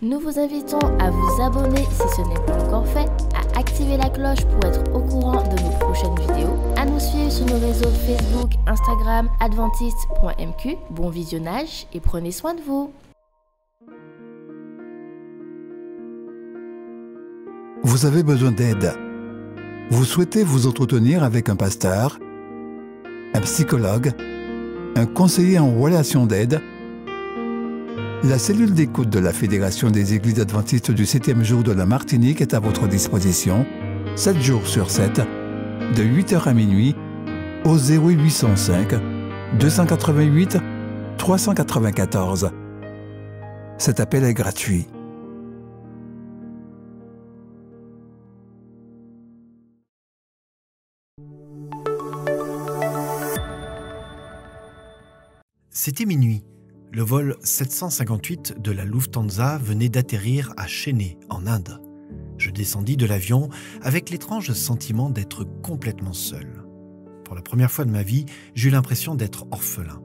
Nous vous invitons à vous abonner si ce n'est pas encore fait, à activer la cloche pour être au courant de nos prochaines vidéos, à nous suivre sur nos réseaux Facebook, Instagram, adventiste.mq. Bon visionnage et prenez soin de vous. Vous avez besoin d'aide. Vous souhaitez vous entretenir avec un pasteur, un psychologue, un conseiller en relation d'aide. La cellule d'écoute de la Fédération des Églises adventistes du 7e jour de la Martinique est à votre disposition, 7 jours sur 7, de 8h à minuit, au 0805 288 394. Cet appel est gratuit. C'était minuit. Le vol 758 de la Lufthansa venait d'atterrir à Chennai, en Inde. Je descendis de l'avion avec l'étrange sentiment d'être complètement seul. Pour la première fois de ma vie, j'eus l'impression d'être orphelin.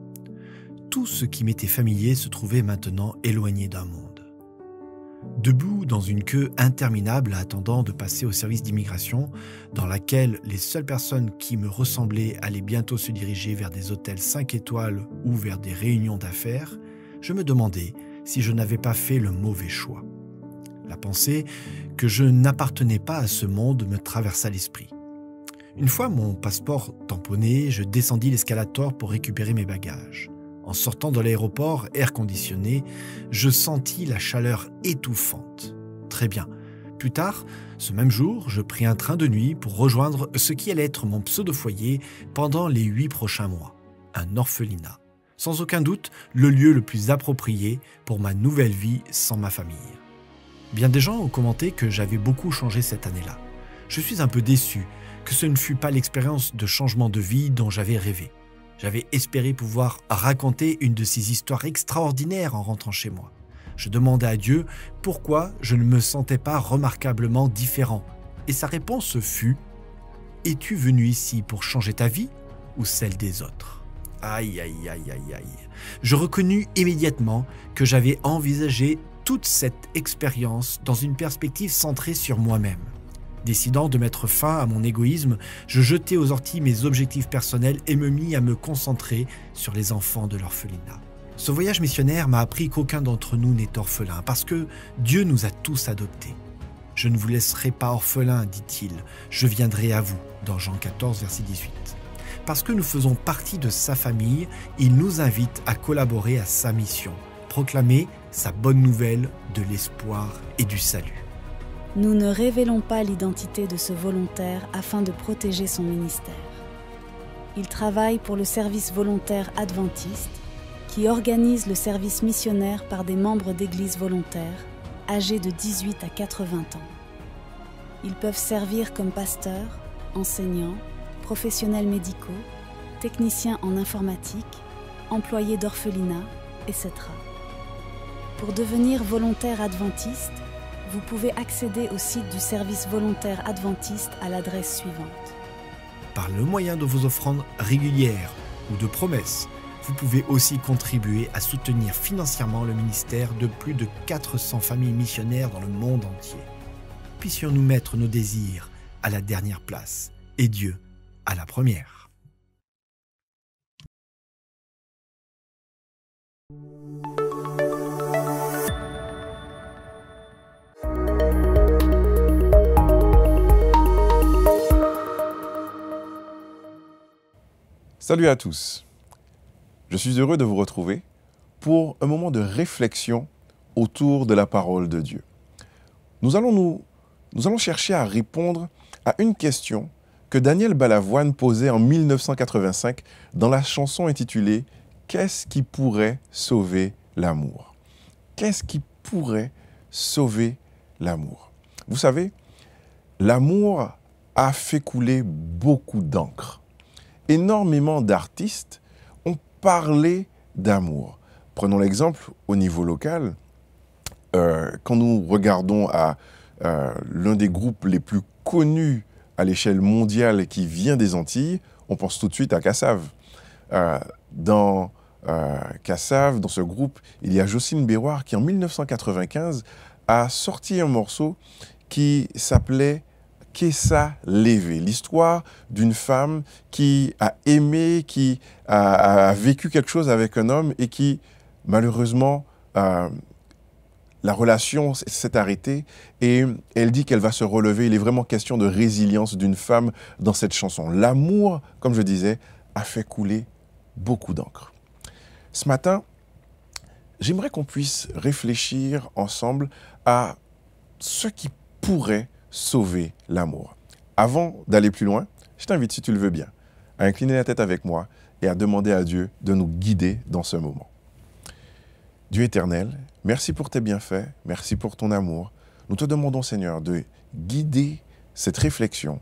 Tout ce qui m'était familier se trouvait maintenant éloigné d'un monde. Debout dans une queue interminable attendant de passer au service d'immigration, dans laquelle les seules personnes qui me ressemblaient allaient bientôt se diriger vers des hôtels 5 étoiles ou vers des réunions d'affaires, je me demandais si je n'avais pas fait le mauvais choix. La pensée que je n'appartenais pas à ce monde me traversa l'esprit. Une fois mon passeport tamponné, je descendis l'escalator pour récupérer mes bagages. En sortant de l'aéroport air conditionné, je sentis la chaleur étouffante. Très bien. Plus tard, ce même jour, je pris un train de nuit pour rejoindre ce qui allait être mon pseudo-foyer pendant les 8 prochains mois, un orphelinat. Sans aucun doute, le lieu le plus approprié pour ma nouvelle vie sans ma famille. Bien des gens ont commenté que j'avais beaucoup changé cette année-là. Je suis un peu déçu que ce ne fût pas l'expérience de changement de vie dont j'avais rêvé. J'avais espéré pouvoir raconter une de ces histoires extraordinaires en rentrant chez moi. Je demandais à Dieu pourquoi je ne me sentais pas remarquablement différent. Et sa réponse fut « Es-tu venu ici pour changer ta vie ou celle des autres ?» Aïe, aïe, aïe, aïe, aïe. Je reconnus immédiatement que j'avais envisagé toute cette expérience dans une perspective centrée sur moi-même. Décidant de mettre fin à mon égoïsme, je jetai aux orties mes objectifs personnels et me mis à me concentrer sur les enfants de l'orphelinat. Ce voyage missionnaire m'a appris qu'aucun d'entre nous n'est orphelin, parce que Dieu nous a tous adoptés. « Je ne vous laisserai pas orphelins, dit-il, je viendrai à vous » dans Jean 14, verset 18. Parce que nous faisons partie de sa famille, il nous invite à collaborer à sa mission, proclamer sa bonne nouvelle de l'espoir et du salut. Nous ne révélons pas l'identité de ce volontaire afin de protéger son ministère. Il travaille pour le service volontaire adventiste qui organise le service missionnaire par des membres d'églises volontaires âgés de 18 à 80 ans. Ils peuvent servir comme pasteurs, enseignants, professionnels médicaux, techniciens en informatique, employés d'orphelinat, etc. Pour devenir volontaire adventiste, vous pouvez accéder au site du service volontaire adventiste à l'adresse suivante. Par le moyen de vos offrandes régulières ou de promesses, vous pouvez aussi contribuer à soutenir financièrement le ministère de plus de 400 familles missionnaires dans le monde entier. Puissions-nous mettre nos désirs à la dernière place et Dieu à la première. Salut à tous, je suis heureux de vous retrouver pour un moment de réflexion autour de la parole de Dieu. Nous allons chercher à répondre à une question que Daniel Balavoine posait en 1985 dans la chanson intitulée « Qu'est-ce qui pourrait sauver l'amour ?» Qu'est-ce qui pourrait sauver l'amour? Vous savez, l'amour a fait couler beaucoup d'encre. Énormément d'artistes ont parlé d'amour. Prenons l'exemple au niveau local. Quand nous regardons à l'un des groupes les plus connus à l'échelle mondiale qui vient des Antilles, on pense tout de suite à Kassav. Dans Kassav, dans ce groupe, il y a Jocelyne Béroir qui, en 1995, a sorti un morceau qui s'appelait « Kessa Levé », l'histoire d'une femme qui a aimé, qui a vécu quelque chose avec un homme et qui, malheureusement, la relation s'est arrêtée et elle dit qu'elle va se relever. Il est vraiment question de résilience d'une femme dans cette chanson. L'amour, comme je disais, a fait couler beaucoup d'encre. Ce matin, j'aimerais qu'on puisse réfléchir ensemble à ce qui pourrait sauver l'amour. Avant d'aller plus loin, je t'invite, si tu le veux bien, à incliner la tête avec moi et à demander à Dieu de nous guider dans ce moment. Dieu éternel, merci pour tes bienfaits, merci pour ton amour. Nous te demandons, Seigneur, de guider cette réflexion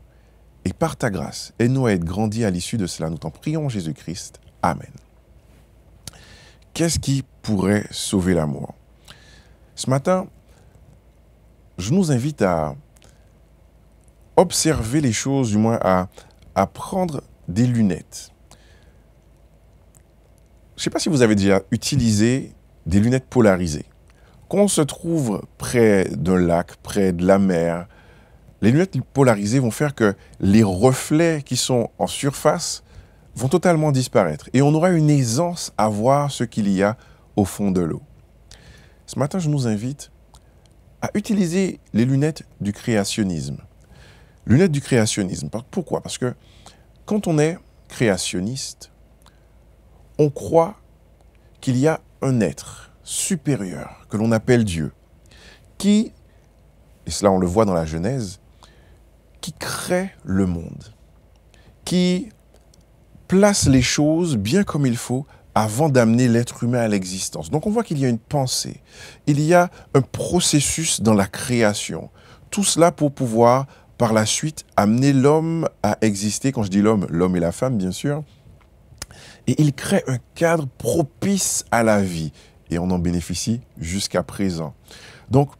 et par ta grâce, aide-nous à être grandis à l'issue de cela. Nous t'en prions, Jésus-Christ. Amen. Qu'est-ce qui pourrait sauver l'amour? Ce matin, je nous invite à observer les choses, du moins à prendre des lunettes. Je ne sais pas si vous avez déjà utilisé des lunettes polarisées. Quand on se trouve près d'un lac, près de la mer, les lunettes polarisées vont faire que les reflets qui sont en surface vont totalement disparaître et on aura une aisance à voir ce qu'il y a au fond de l'eau. Ce matin, je nous invite à utiliser les lunettes du créationnisme. Lunettes du créationnisme. Pourquoi? Parce que quand on est créationniste, on croit qu'il y a un être supérieur que l'on appelle Dieu, qui, et cela on le voit dans la Genèse, qui crée le monde, qui place les choses bien comme il faut avant d'amener l'être humain à l'existence. Donc on voit qu'il y a une pensée, il y a un processus dans la création. Tout cela pour pouvoir, par la suite, amener l'homme à exister. Quand je dis l'homme, l'homme et la femme, bien sûr. Et il crée un cadre propice à la vie. Et on en bénéficie jusqu'à présent. Donc,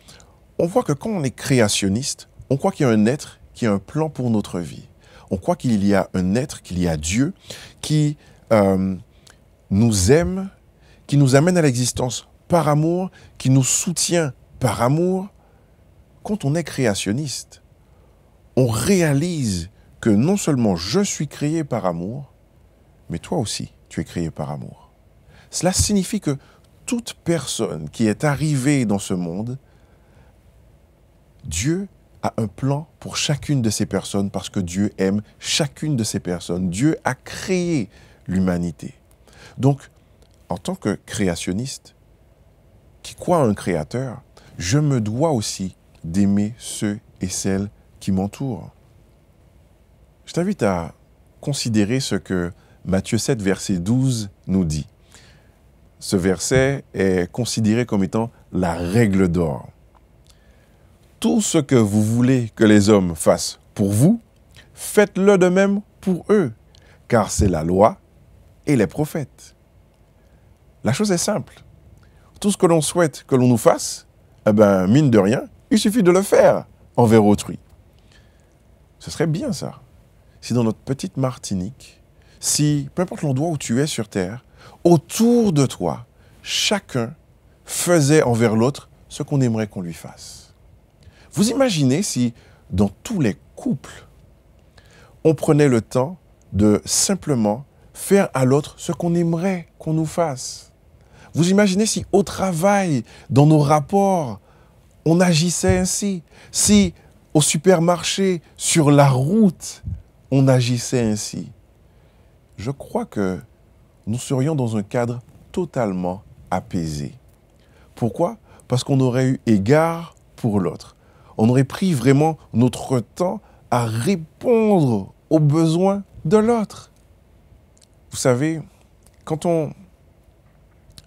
on voit que quand on est créationniste, on croit qu'il y a un être qui a un plan pour notre vie. On croit qu'il y a un être, qu'il y a Dieu, qui nous aime, qui nous amène à l'existence par amour, qui nous soutient par amour. Quand on est créationniste, on réalise que non seulement je suis créé par amour, mais toi aussi, tu es créé par amour. Cela signifie que toute personne qui est arrivée dans ce monde, Dieu a un plan pour chacune de ces personnes parce que Dieu aime chacune de ces personnes. Dieu a créé l'humanité. Donc, en tant que créationniste, qui croit à un créateur, je me dois aussi d'aimer ceux et celles qui m'entourent. Je t'invite à considérer ce que Matthieu 7, verset 12 nous dit. Ce verset est considéré comme étant la règle d'or. Tout ce que vous voulez que les hommes fassent pour vous, faites-le de même pour eux, car c'est la loi et les prophètes. La chose est simple. Tout ce que l'on souhaite que l'on nous fasse, eh ben, mine de rien, il suffit de le faire envers autrui. Ce serait bien ça. Si dans notre petite Martinique, si, peu importe l'endroit où tu es sur Terre, autour de toi, chacun faisait envers l'autre ce qu'on aimerait qu'on lui fasse. Vous imaginez si, dans tous les couples, on prenait le temps de simplement faire à l'autre ce qu'on aimerait qu'on nous fasse. Vous imaginez si, au travail, dans nos rapports, on agissait ainsi. Si, au supermarché, sur la route, on agissait ainsi. Je crois que nous serions dans un cadre totalement apaisé. Pourquoi? Parce qu'on aurait eu égard pour l'autre. On aurait pris vraiment notre temps à répondre aux besoins de l'autre. Vous savez, quand on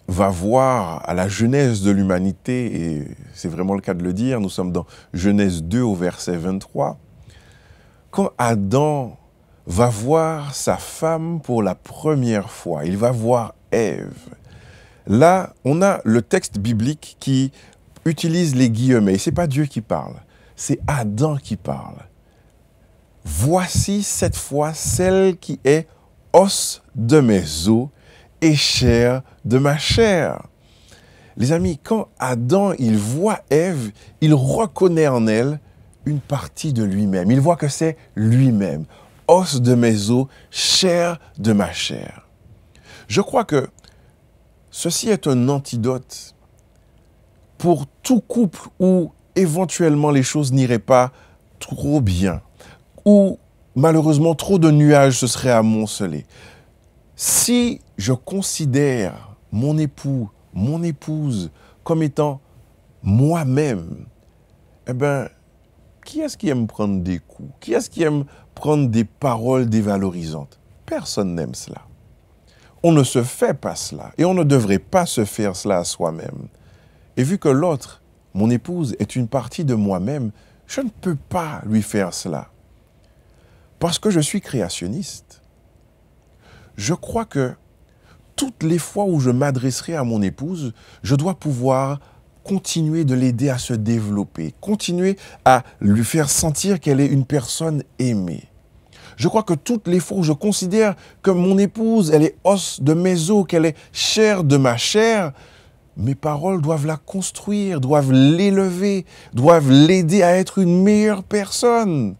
va voir à la genèse de l'humanité, et c'est vraiment le cas de le dire, nous sommes dans Genèse 2 au verset 23, quand Adam va voir sa femme pour la première fois, il va voir Ève. Là, on a le texte biblique qui utilise les guillemets. Ce n'est pas Dieu qui parle, c'est Adam qui parle. Voici cette fois celle qui est os de mes os et chair de ma chair. Les amis, quand Adam, il voit Ève, il reconnaît en elle une partie de lui-même. Il voit que c'est lui-même. Os de mes os, chair de ma chair. Je crois que ceci est un antidote pour tout couple où éventuellement les choses n'iraient pas trop bien, où malheureusement trop de nuages se seraient amoncelés. Si je considère mon époux, mon épouse comme étant moi-même, eh bien, qui est-ce qui aime prendre des coups? Qui est-ce qui aime prendre des paroles dévalorisantes? Personne n'aime cela. On ne se fait pas cela et on ne devrait pas se faire cela à soi-même. Et vu que l'autre, mon épouse, est une partie de moi-même, je ne peux pas lui faire cela. Parce que je suis créationniste. Je crois que toutes les fois où je m'adresserai à mon épouse, je dois pouvoir continuer de l'aider à se développer, continuer à lui faire sentir qu'elle est une personne aimée. Je crois que toutes les fois où je considère que mon épouse, elle est os de mes os, qu'elle est chair de ma chair, mes paroles doivent la construire, doivent l'élever, doivent l'aider à être une meilleure personne.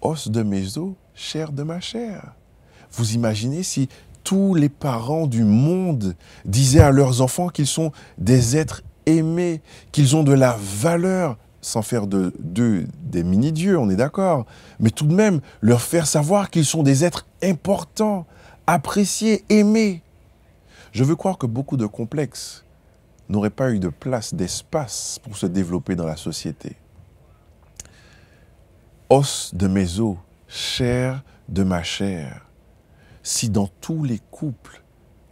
Os de mes os, chair de ma chair. Vous imaginez si tous les parents du monde disaient à leurs enfants qu'ils sont des êtres aimés, qu'ils ont de la valeur, sans faire d'eux des mini-dieux, on est d'accord, mais tout de même leur faire savoir qu'ils sont des êtres importants, appréciés, aimés. Je veux croire que beaucoup de complexes n'auraient pas eu de place, d'espace pour se développer dans la société. Os de mes os, chair de ma chair. Si dans tous les couples,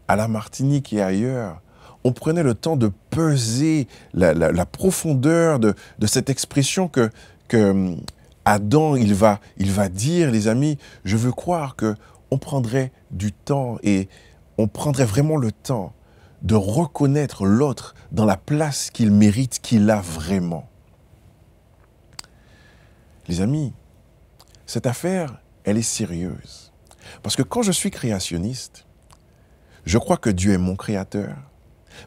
à la Martinique et ailleurs, on prenait le temps de peser la profondeur de cette expression que Adam il va dire, les amis, je veux croire qu'on prendrait du temps et on prendrait vraiment le temps de reconnaître l'autre dans la place qu'il mérite, qu'il a vraiment. Les amis, cette affaire, elle est sérieuse. Parce que quand je suis créationniste, je crois que Dieu est mon créateur,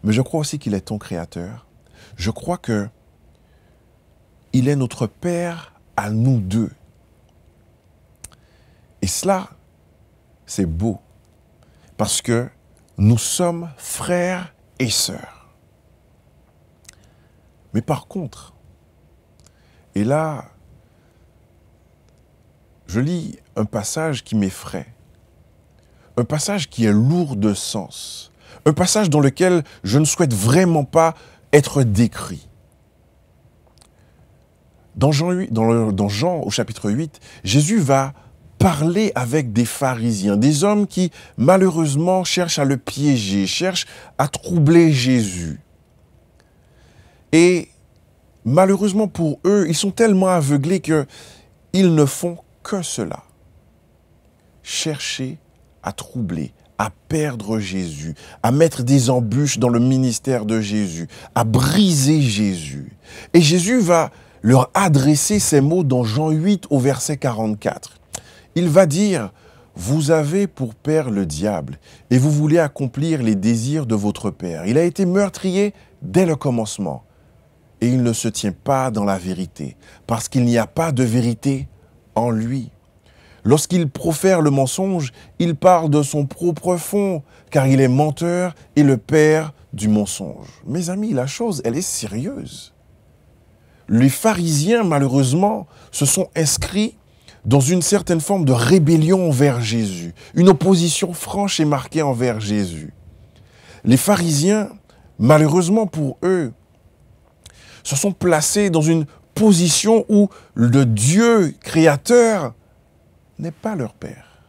mais je crois aussi qu'il est ton créateur. Je crois que il est notre Père à nous deux. Et cela, c'est beau, parce que nous sommes frères et sœurs. Mais par contre, et là, je lis un passage qui m'effraie, un passage qui est lourd de sens, un passage dans lequel je ne souhaite vraiment pas être décrit. Dans Jean au chapitre 8, Jésus va parler avec des pharisiens, des hommes qui malheureusement cherchent à le piéger, cherchent à troubler Jésus. Et malheureusement pour eux, ils sont tellement aveuglés qu'ils ne font que cela. Chercher à troubler, à perdre Jésus, à mettre des embûches dans le ministère de Jésus, à briser Jésus. Et Jésus va leur adresser ces mots dans Jean 8 au verset 44. Il va dire, « Vous avez pour père le diable, et vous voulez accomplir les désirs de votre père. Il a été meurtrier dès le commencement, et il ne se tient pas dans la vérité, parce qu'il n'y a pas de vérité en lui. Lorsqu'il profère le mensonge, il parle de son propre fond, car il est menteur et le père du mensonge. » Mes amis, la chose, elle est sérieuse. Les pharisiens, malheureusement, se sont inscrits dans une certaine forme de rébellion envers Jésus, une opposition franche et marquée envers Jésus. Les pharisiens, malheureusement pour eux, se sont placés dans une position où le Dieu créateur n'est pas leur père.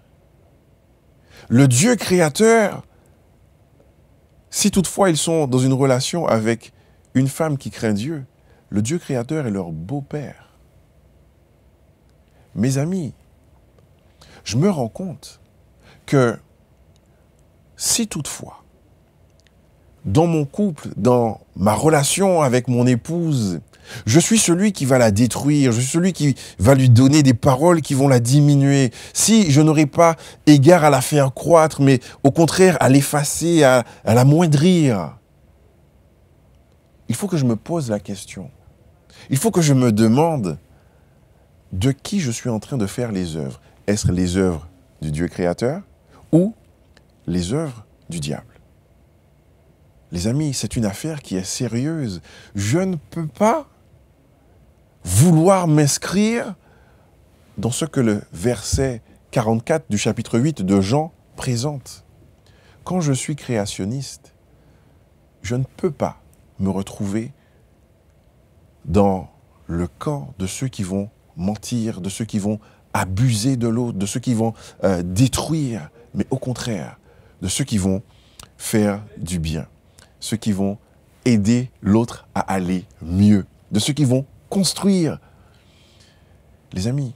Le Dieu créateur, si toutefois ils sont dans une relation avec une femme qui craint Dieu, le Dieu créateur est leur beau-père. Mes amis, je me rends compte que si toutefois, dans mon couple, dans ma relation avec mon épouse, Je suis celui qui va la détruire. Je suis celui qui va lui donner des paroles qui vont la diminuer. Si je n'aurai pas égard à la faire croître, mais au contraire à l'effacer, à l'amoindrir, il faut que je me pose la question. Il faut que je me demande de qui je suis en train de faire les œuvres. Est-ce les œuvres du Dieu créateur ou les œuvres du diable? Les amis, c'est une affaire qui est sérieuse. Je ne peux pas vouloir m'inscrire dans ce que le verset 44 du chapitre 8 de Jean présente. Quand je suis créationniste, je ne peux pas me retrouver dans le camp de ceux qui vont mentir, de ceux qui vont abuser de l'autre, de ceux qui vont détruire, mais au contraire, de ceux qui vont faire du bien, ceux qui vont aider l'autre à aller mieux, de ceux qui vont construire. Les amis,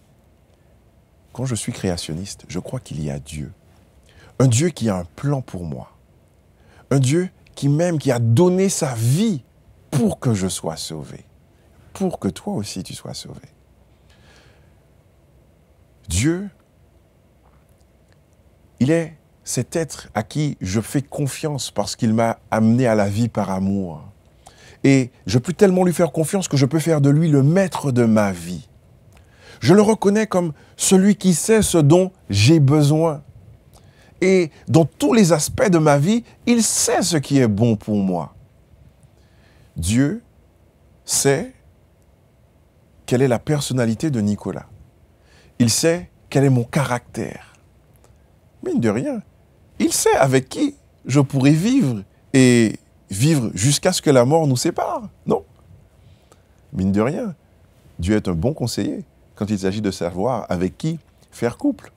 quand je suis créationniste, je crois qu'il y a Dieu. Un Dieu qui a un plan pour moi. Un Dieu qui m'aime, qui a donné sa vie pour que je sois sauvé. Pour que toi aussi tu sois sauvé. Dieu, il est cet être à qui je fais confiance parce qu'il m'a amené à la vie par amour. Et je peux tellement lui faire confiance que je peux faire de lui le maître de ma vie. Je le reconnais comme celui qui sait ce dont j'ai besoin. Et dans tous les aspects de ma vie, il sait ce qui est bon pour moi. Dieu sait quelle est la personnalité de Nicolas. Il sait quel est mon caractère. Mine de rien, il sait avec qui je pourrais vivre et vivre jusqu'à ce que la mort nous sépare. Non. Mine de rien, Dieu est un bon conseiller quand il s'agit de savoir avec qui faire couple.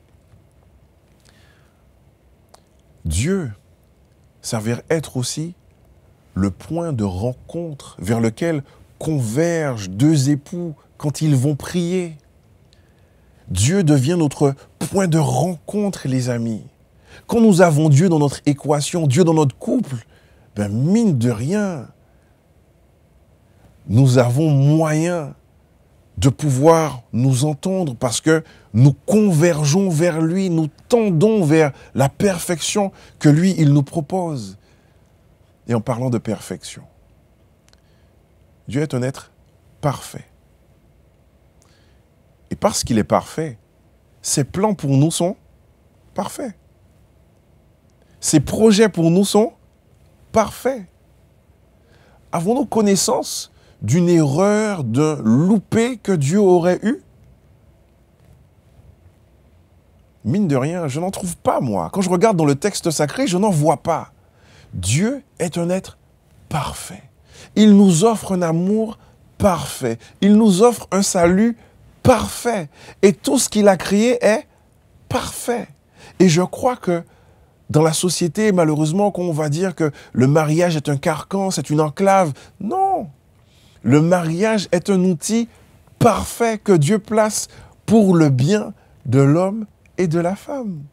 Dieu s'avère être aussi le point de rencontre vers lequel convergent deux époux quand ils vont prier. Dieu devient notre point de rencontre, les amis. Quand nous avons Dieu dans notre équation, Dieu dans notre couple, ben mine de rien, nous avons moyen de pouvoir nous entendre parce que nous convergeons vers lui, nous tendons vers la perfection que lui, il nous propose. Et en parlant de perfection, Dieu est un être parfait. Et parce qu'il est parfait, ses plans pour nous sont parfaits. Ses projets pour nous sont parfaits. Avons-nous connaissance d'une erreur, d'un loupé que Dieu aurait eu? Mine de rien, je n'en trouve pas, moi. Quand je regarde dans le texte sacré, je n'en vois pas. Dieu est un être parfait. Il nous offre un amour parfait. Il nous offre un salut parfait. Et tout ce qu'il a créé est parfait. Et je crois que dans la société, malheureusement, qu'on va dire que le mariage est un carcan, c'est une enclave. Non! Le mariage est un outil parfait que Dieu place pour le bien de l'homme et de la femme.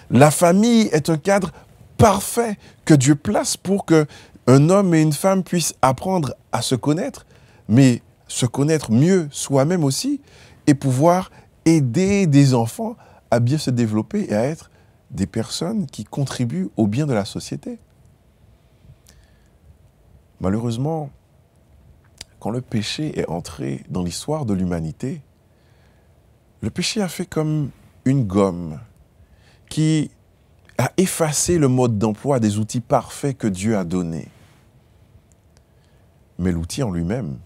La famille est un cadre parfait que Dieu place pour que un homme et une femme puissent apprendre à se connaître, mais se connaître mieux soi-même aussi, et pouvoir aider des enfants à bien se développer et à être des personnes qui contribuent au bien de la société. Malheureusement, quand le péché est entré dans l'histoire de l'humanité, le péché a fait comme une gomme qui a effacé le mode d'emploi des outils parfaits que Dieu a donnés. Mais l'outil en lui-même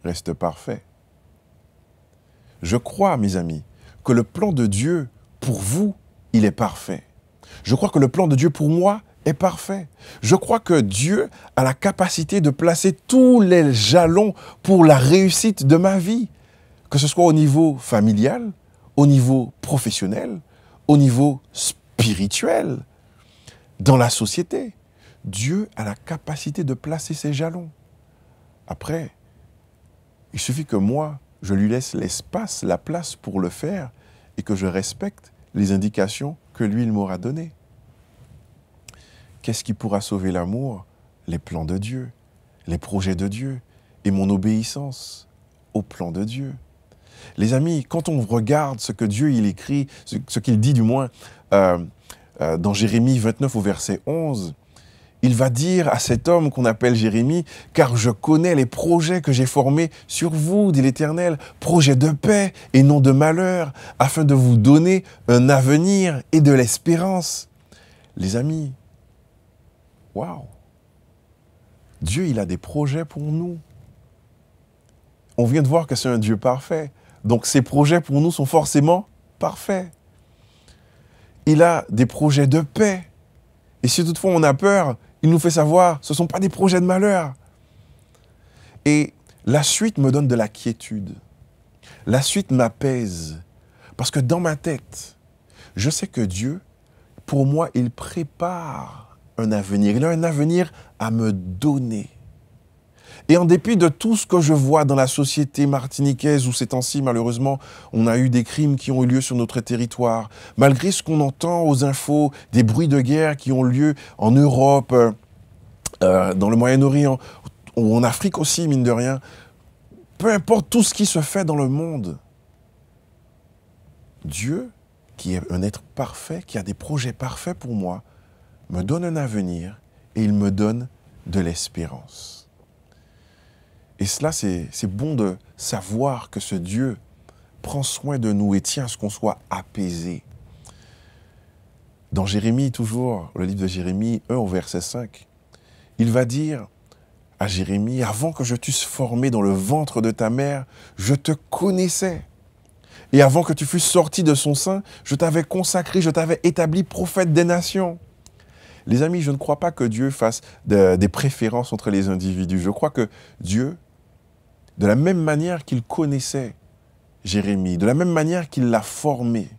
reste parfait. Je crois, mes amis, que le plan de Dieu pour vous, il est parfait. Je crois que le plan de Dieu pour moi est parfait. Je crois que Dieu a la capacité de placer tous les jalons pour la réussite de ma vie, que ce soit au niveau familial, au niveau professionnel, au niveau spirituel, dans la société. Dieu a la capacité de placer ses jalons. Après, il suffit que moi, je lui laisse l'espace, la place pour le faire et que je respecte les indications que lui, il m'aura données. Qu'est-ce qui pourra sauver l'amour? Les plans de Dieu, les projets de Dieu. et mon obéissance au plan de Dieu. Les amis, quand on regarde ce que Dieu il écrit, ce qu'il dit du moins dans Jérémie 29 au verset 11, il va dire à cet homme qu'on appelle Jérémie, « Car je connais les projets que j'ai formés sur vous, dit l'Éternel, projets de paix et non de malheur, afin de vous donner un avenir et de l'espérance. » Les amis, waouh! Dieu, il a des projets pour nous. On vient de voir que c'est un Dieu parfait. Donc, ses projets pour nous sont forcément parfaits. Il a des projets de paix. Et si toutefois on a peur, il nous fait savoir, ce ne sont pas des projets de malheur. Et la suite me donne de la quiétude. La suite m'apaise. Parce que dans ma tête, je sais que Dieu, pour moi, il prépare un avenir. Il a un avenir à me donner. Et en dépit de tout ce que je vois dans la société martiniquaise, où ces temps-ci, malheureusement, on a eu des crimes qui ont eu lieu sur notre territoire, malgré ce qu'on entend aux infos, des bruits de guerre qui ont lieu en Europe, dans le Moyen-Orient, ou en Afrique aussi, mine de rien, peu importe tout ce qui se fait dans le monde, Dieu, qui est un être parfait, qui a des projets parfaits pour moi, me donne un avenir et il me donne de l'espérance. Et cela, c'est bon de savoir que ce Dieu prend soin de nous et tient à ce qu'on soit apaisé. Dans Jérémie, toujours, le livre de Jérémie 1 au verset 5, il va dire à Jérémie, « Avant que je t'eusse formé dans le ventre de ta mère, je te connaissais. Et avant que tu fusses sorti de son sein, je t'avais consacré, je t'avais établi prophète des nations. » Les amis, je ne crois pas que Dieu fasse des préférences entre les individus. Je crois que Dieu, de la même manière qu'il connaissait Jérémie, de la même manière qu'il l'a formé,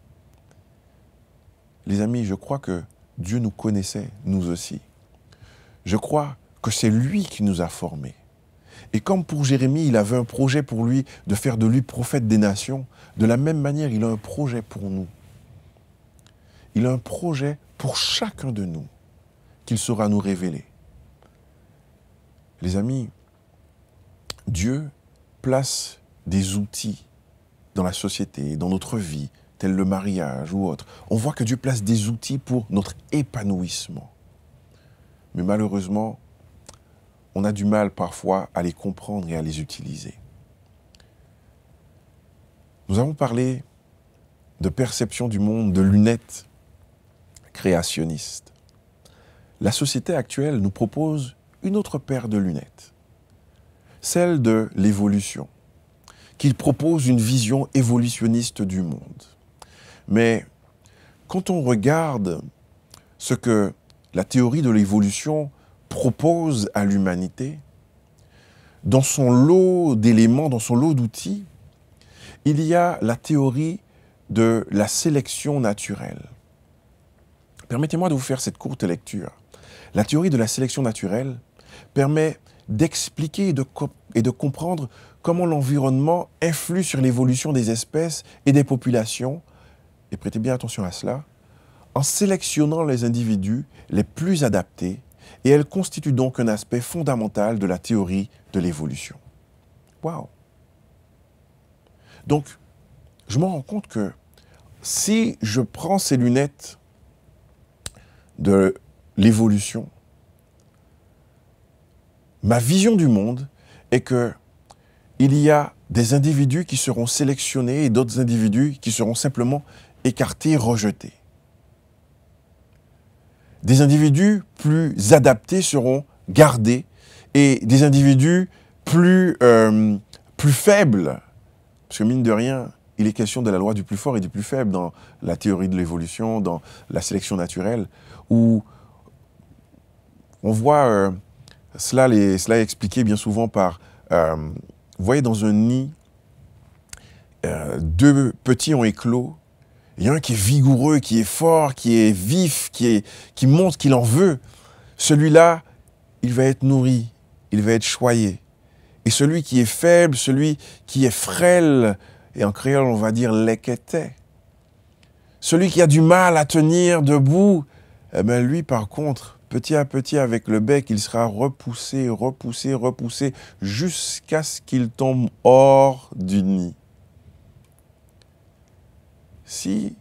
les amis, je crois que Dieu nous connaissait, nous aussi. Je crois que c'est lui qui nous a formés. Et comme pour Jérémie, il avait un projet pour lui de faire de lui prophète des nations, de la même manière, il a un projet pour nous. Il a un projet pour chacun de nous qu'il saura nous révéler. Les amis, Dieu place des outils dans la société, dans notre vie, tels le mariage ou autre. On voit que Dieu place des outils pour notre épanouissement. Mais malheureusement, on a du mal parfois à les comprendre et à les utiliser. Nous avons parlé de perception du monde, de lunettes créationnistes. La société actuelle nous propose une autre paire de lunettes, celle de l'évolution, qui propose une vision évolutionniste du monde. Mais quand on regarde ce que la théorie de l'évolution propose à l'humanité, dans son lot d'éléments, dans son lot d'outils, il y a la théorie de la sélection naturelle. Permettez-moi de vous faire cette courte lecture. La théorie de la sélection naturelle permet d'expliquer et de comprendre comment l'environnement influe sur l'évolution des espèces et des populations, et prêtez bien attention à cela, en sélectionnant les individus les plus adaptés, et elle constitue donc un aspect fondamental de la théorie de l'évolution. Waouh! Donc, je me rends compte que si je prends ces lunettes de l'évolution, ma vision du monde est que il y a des individus qui seront sélectionnés et d'autres individus qui seront simplement écartés, rejetés. Des individus plus adaptés seront gardés et des individus plus faibles, parce que mine de rien, il est question de la loi du plus fort et du plus faible dans la théorie de l'évolution, dans la sélection naturelle, où on voit cela est expliqué bien souvent par, vous voyez dans un nid, deux petits ont éclos, il y a un qui est vigoureux, qui est fort, qui est vif, qui montre qu'il en veut. Celui-là, il va être nourri, il va être choyé. Et celui qui est faible, celui qui est frêle, et en créole on va dire leketé, celui qui a du mal à tenir debout, eh bien lui par contre petit à petit, avec le bec, il sera repoussé, repoussé, repoussé, jusqu'à ce qu'il tombe hors du nid. Si,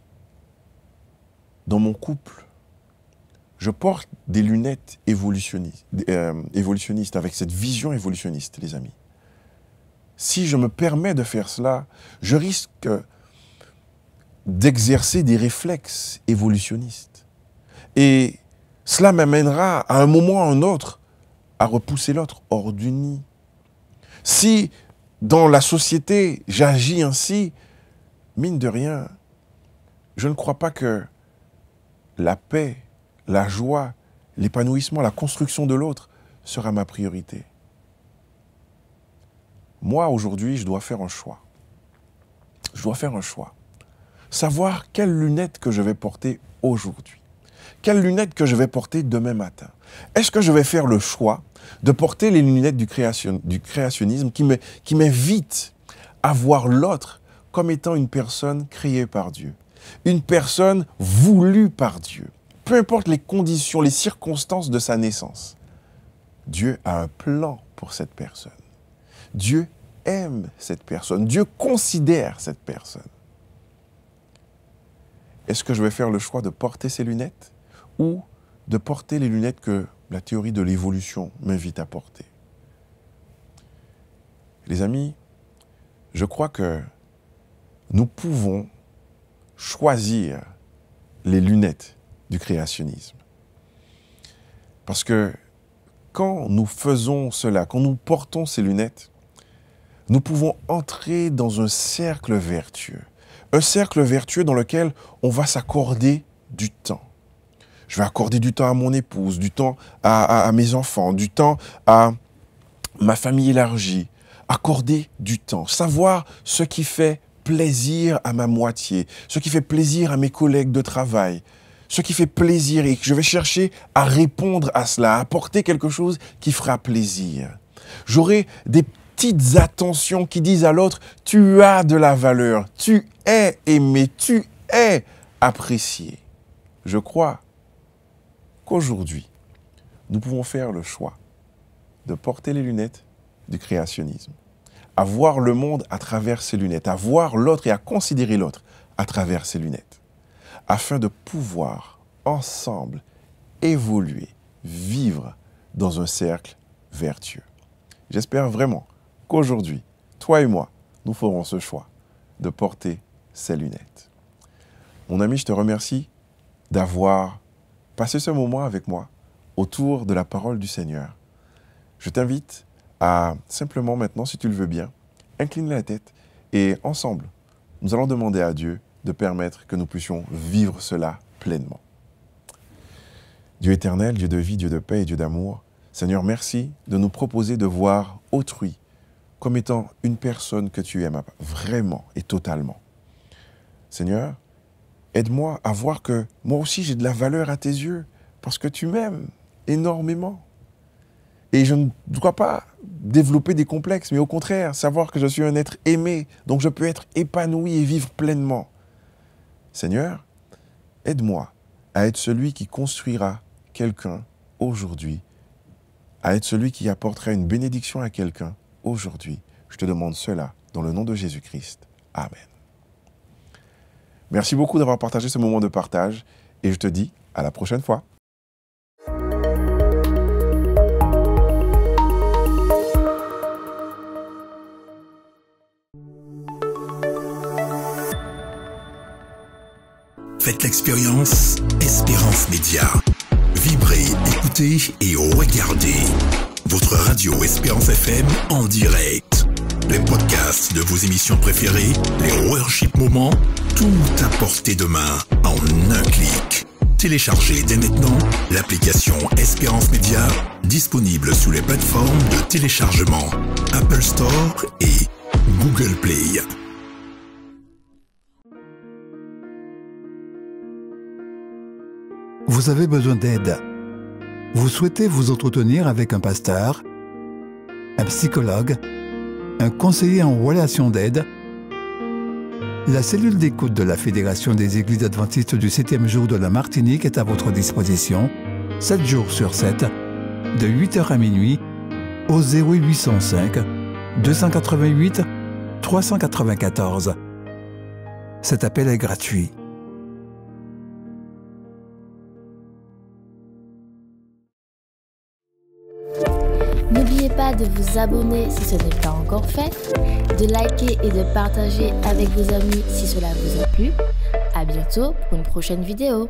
dans mon couple, je porte des lunettes évolutionnistes, avec cette vision évolutionniste, les amis, si je me permets de faire cela, je risque d'exercer des réflexes évolutionnistes. Et cela m'amènera à un moment ou à un autre à repousser l'autre hors du nid. Si dans la société j'agis ainsi, mine de rien, je ne crois pas que la paix, la joie, l'épanouissement, la construction de l'autre sera ma priorité. Moi, aujourd'hui, je dois faire un choix. Je dois faire un choix. Savoir quelles lunettes que je vais porter aujourd'hui. Quelles lunettes que je vais porter demain matin. Est-ce que je vais faire le choix de porter les lunettes du créationnisme qui m'invite à voir l'autre comme étant une personne créée par Dieu, une personne voulue par Dieu, peu importe les conditions, les circonstances de sa naissance. Dieu a un plan pour cette personne. Dieu aime cette personne. Dieu considère cette personne. Est-ce que je vais faire le choix de porter ces lunettes ou de porter les lunettes que la théorie de l'évolution m'invite à porter? Les amis, je crois que nous pouvons choisir les lunettes du créationnisme. Parce que quand nous faisons cela, quand nous portons ces lunettes, nous pouvons entrer dans un cercle vertueux. Un cercle vertueux dans lequel on va s'accorder du temps. Je vais accorder du temps à mon épouse, du temps à mes enfants, du temps à ma famille élargie. Accorder du temps. Savoir ce qui fait plaisir à ma moitié, ce qui fait plaisir à mes collègues de travail, ce qui fait plaisir et que je vais chercher à répondre à cela, à apporter quelque chose qui fera plaisir. J'aurai des petites attentions qui disent à l'autre, tu as de la valeur, tu es aimé, tu es apprécié. Je crois qu'aujourd'hui, nous pouvons faire le choix de porter les lunettes du créationnisme, à voir le monde à travers ces lunettes, à voir l'autre et à considérer l'autre à travers ces lunettes, afin de pouvoir ensemble évoluer, vivre dans un cercle vertueux. J'espère vraiment qu'aujourd'hui, toi et moi, nous ferons ce choix de porter ces lunettes. Mon ami, je te remercie d'avoir passé ce moment avec moi autour de la parole du Seigneur. Je t'invite à simplement maintenant, si tu le veux bien, incliner la tête et ensemble, nous allons demander à Dieu de permettre que nous puissions vivre cela pleinement. Dieu éternel, Dieu de vie, Dieu de paix et Dieu d'amour, Seigneur, merci de nous proposer de voir autrui comme étant une personne que tu aimes vraiment et totalement. Seigneur, aide-moi à voir que moi aussi j'ai de la valeur à tes yeux parce que tu m'aimes énormément. Et je ne dois pas développer des complexes, mais au contraire, savoir que je suis un être aimé, donc je peux être épanoui et vivre pleinement. Seigneur, aide-moi à être celui qui construira quelqu'un aujourd'hui, à être celui qui apportera une bénédiction à quelqu'un aujourd'hui. Je te demande cela dans le nom de Jésus-Christ. Amen. Merci beaucoup d'avoir partagé ce moment de partage et je te dis à la prochaine fois. Faites l'expérience Espérance Média. Vibrez, écoutez et regardez votre radio Espérance FM en direct. Les podcasts de vos émissions préférées, les worship moments, tout à portée de main en un clic. Téléchargez dès maintenant l'application Espérance Média, disponible sous les plateformes de téléchargement Apple Store et Google Play. Vous avez besoin d'aide. Vous souhaitez vous entretenir avec un pasteur, un psychologue, un conseiller en relation d'aide. La cellule d'écoute de la Fédération des Églises adventistes du 7e jour de la Martinique est à votre disposition 7 jours sur 7, de 8h à minuit, au 0805 288 394. Cet appel est gratuit. N'oubliez pas de vous abonner si ce n'est pas encore fait, de liker et de partager avec vos amis si cela vous a plu. À bientôt pour une prochaine vidéo.